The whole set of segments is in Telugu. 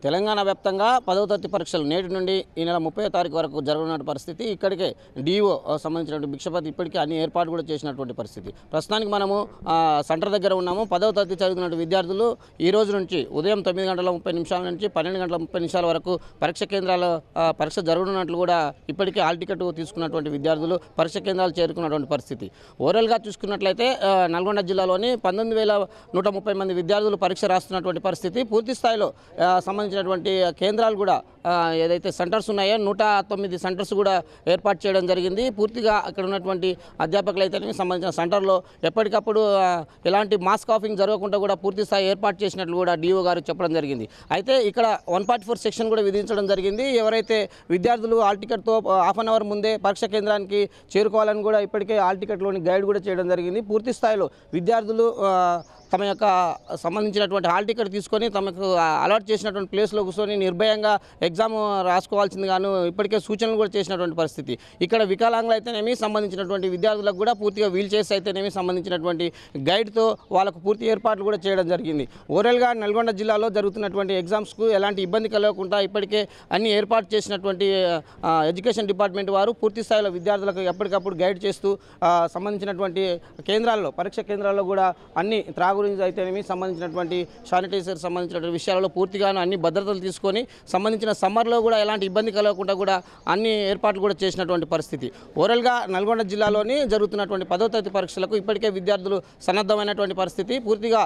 తెలంగాణ వ్యాప్తంగా 10వ తరగతి పరీక్షలు నేటి నుండి ఈ నెల 30వ తారీఖు వరకు జరగనున్న పరిస్థితి. ఇక్కడికే డిఓ సంబంధించినటువంటి భిక్షపతి ఇప్పటికే అన్ని ఏర్పాటు కూడా చేసినటువంటి పరిస్థితి. ప్రస్తుతానికి మనము సెంటర్ దగ్గర ఉన్నాము. 10వ తరగతి చదువుతున్న విద్యార్థులు ఈ రోజు నుంచి ఉదయం 9:30 నుంచి 12:30 వరకు పరీక్ష కేంద్రాల పరీక్ష జరగనున్నట్లు కూడా ఇప్పటికే హాల్ టికెట్ తీసుకున్నటువంటి విద్యార్థులు పరీక్ష కేంద్రాలు చేరుకున్నటువంటి పరిస్థితి. ఓవరాల్గా చూసుకున్నట్లయితే నల్గొండ జిల్లాలోని 19,130 మంది విద్యార్థులు పరీక్ష రాస్తున్నటువంటి పరిస్థితి. పూర్తి స్థాయిలో సంబంధించినటువంటి కేంద్రాలు కూడా ఏదైతే సెంటర్స్ ఉన్నాయో 109 సెంటర్స్ కూడా ఏర్పాటు చేయడం జరిగింది. పూర్తిగా అక్కడ ఉన్నటువంటి అధ్యాపకులు అయితే సంబంధించిన సెంటర్లో ఎప్పటికప్పుడు ఎలాంటి మాస్ కాఫింగ్ జరగకుండా కూడా పూర్తి స్థాయి ఏర్పాటు చేసినట్లు కూడా డిఓ గారు చెప్పడం జరిగింది. అయితే ఇక్కడ 144 సెక్షన్ కూడా విధించడం జరిగింది. ఎవరైతే విద్యార్థులు హాల్ టికెట్తో హాఫ్ అన్ అవర్ ముందే పరీక్ష కేంద్రానికి చేరుకోవాలని కూడా ఇప్పటికే హాల్ టికెట్లోని గైడ్ కూడా చేయడం జరిగింది. పూర్తి స్థాయిలో విద్యార్థులు తమ యొక్క సంబంధించినటువంటి హాల్ టికెట్ తీసుకొని తమకు అలాట్ చేసినటువంటి ప్లేస్లో కూర్చొని నిర్భయంగా ఎగ్జామ్ రాసుకోవాల్సిందిగాను ఇప్పటికే సూచనలు కూడా చేసినటువంటి పరిస్థితి. ఇక్కడ వికలాంగులు అయితేనేమి సంబంధించినటువంటి విద్యార్థులకు కూడా పూర్తిగా వీల్ చైర్స్ అయితేనేమి సంబంధించినటువంటి గైడ్తో వాళ్ళకు పూర్తి ఏర్పాట్లు కూడా చేయడం జరిగింది. ఓవరాల్గా నల్గొండ జిల్లాలో జరుగుతున్నటువంటి ఎగ్జామ్స్కు ఎలాంటి ఇబ్బంది కలగకుండా ఇప్పటికే అన్ని ఏర్పాటు చేసినటువంటి ఎడ్యుకేషన్ డిపార్ట్మెంట్ వారు పూర్తి స్థాయిలో విద్యార్థులకు ఎప్పటికప్పుడు గైడ్ చేస్తూ సంబంధించినటువంటి కేంద్రాల్లో పరీక్ష కేంద్రాల్లో కూడా అన్ని గురించి అయితేనేమి సంబంధించినటువంటి శానిటైజర్ సంబంధించినటువంటి విషయాలలో పూర్తిగాను అన్ని భద్రతలు తీసుకొని సంబంధించిన సమ్మర్లో కూడా ఎలాంటి ఇబ్బంది కలగకుండా కూడా అన్ని ఏర్పాట్లు కూడా చేసినటువంటి పరిస్థితి. ఓవరాల్గా నల్గొండ జిల్లాలోని జరుగుతున్నటువంటి 10వ తరగతి పరీక్షలకు ఇప్పటికే విద్యార్థులు సన్నద్ధమైనటువంటి పరిస్థితి. పూర్తిగా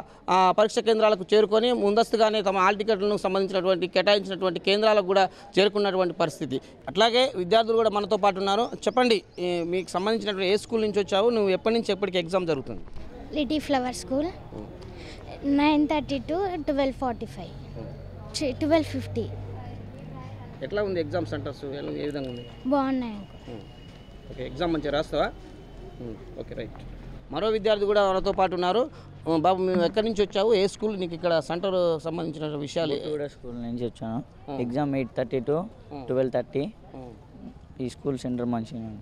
పరీక్ష కేంద్రాలకు చేరుకొని ముందస్తుగానే తమ హాల్ టికెట్లను సంబంధించినటువంటి కేటాయించినటువంటి కేంద్రాలకు కూడా చేరుకున్నటువంటి పరిస్థితి. అట్లాగే విద్యార్థులు కూడా మనతో పాటు ఉన్నారు. చెప్పండి, మీకు సంబంధించినటువంటి ఏ స్కూల్ నుంచి వచ్చావు, నువ్వు ఎప్పటి నుంచి ఎప్పటికి ఎగ్జామ్ జరుగుతుంది? Little flower school 9:30 to 12:45 12:50. ఎట్లా ఉంది ఎగ్జామ్ సెంటర్స్, ఏ విధంగా ఉంది? బాగున్నాయి. ఓకే, ఎగ్జామ్ మంచిగా రాస్తావా? Okay, right. మరో విద్యార్థి కూడా మనతో పాటు ఉన్నారు. బాబు, మేము ఎక్కడి నుంచి వచ్చావు, ఏ స్కూల్, నీకు ఇక్కడ సెంటర్ సంబంధించిన విషయాలు? కూడా స్కూల్ నుంచి వచ్చాను. Exam 8:30 to 12:30. ఈ స్కూల్ సెంటర్ మంచిగా.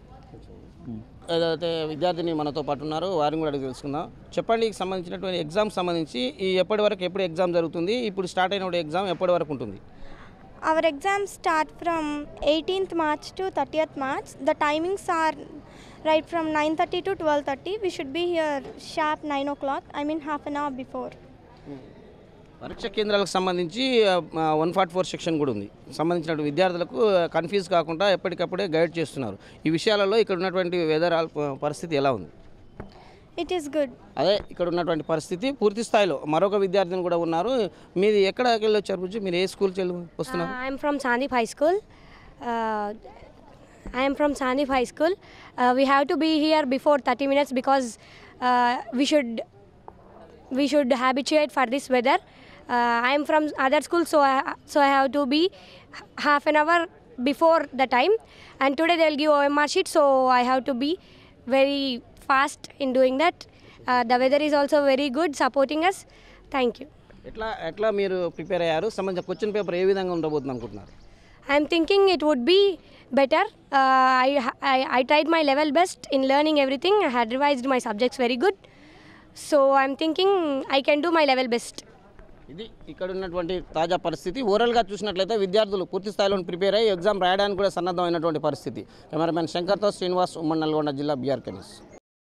ఏదైతే విద్యార్థిని మనతో పాటు ఉన్నారు వారిని కూడా అడిగి తెలుసుకుందాం. చెప్పండి, సంబంధించినటువంటి ఎగ్జామ్ సంబంధించి ఎప్పటి వరకు ఎప్పుడు ఎగ్జామ్ జరుగుతుంది, ఇప్పుడు స్టార్ట్ అయిన ఎగ్జామ్ ఎప్పటి వరకు ఉంటుంది? Our exams start from 18th March to 30th March. The timings are right from 9:30 to 12:30. We should be here sharp 9 o'clock. I mean half an hour before. పరీక్ష కేంద్రాలకు సంబంధించి 144 సెక్షన్ కూడా ఉంది. సంబంధించిన విద్యార్థులకు కన్ఫ్యూజ్ కాకుండా ఎప్పటికప్పుడే గైడ్ చేస్తున్నారు. ఈ విషయాలలో ఇక్కడ ఉన్నటువంటి వెదర్ పరిస్థితి ఎలా ఉంది? It is good. అదే ఇక్కడ ఉన్నటువంటి పరిస్థితి పూర్తి స్థాయిలో. మరొక విద్యార్థిని కూడా ఉన్నారు. మీది ఎక్కడికి వెళ్ళి వచ్చారు బుజ్జి, మీరు ఏ స్కూల్కి వెళ్ళి వస్తున్నారు? I am from Sandip High School. We have to be here before 30 minutes because we should habituate for this weather. I am from other school, so I have to be half an hour before the time. And today they will give OMR sheet, so I have to be very fast in doing that. The weather is also very good, supporting us. Thank you. ఎట్లా మీరు ప్రిపేర్ అయ్యారు? సంబంధించిన క్వశ్చన్ పేపర్ ఏ విధంగా ఉండబోతుంది అనుకుంటున్నారు? I am thinking it would be better. I tried my level best in learning everything. I had revised my subjects very good. So I am thinking I can do my level best. ఇది ఇక్కడ ఉన్నటువంటి తాజా పరిస్థితి. ఓవరాల్గా చూసినట్లయితే విద్యార్థులు పూర్తి స్థాయిలో ప్రిపేర్ అయ్యి ఎగ్జామ్ రాయడానికి కూడా సన్నద్ధమైనటువంటి పరిస్థితి. కెమెరామెన్ శంకర్తో శ్రీనివాస్, ఉమ్మడి నల్గొండ జిల్లా, BRK న్యూస్.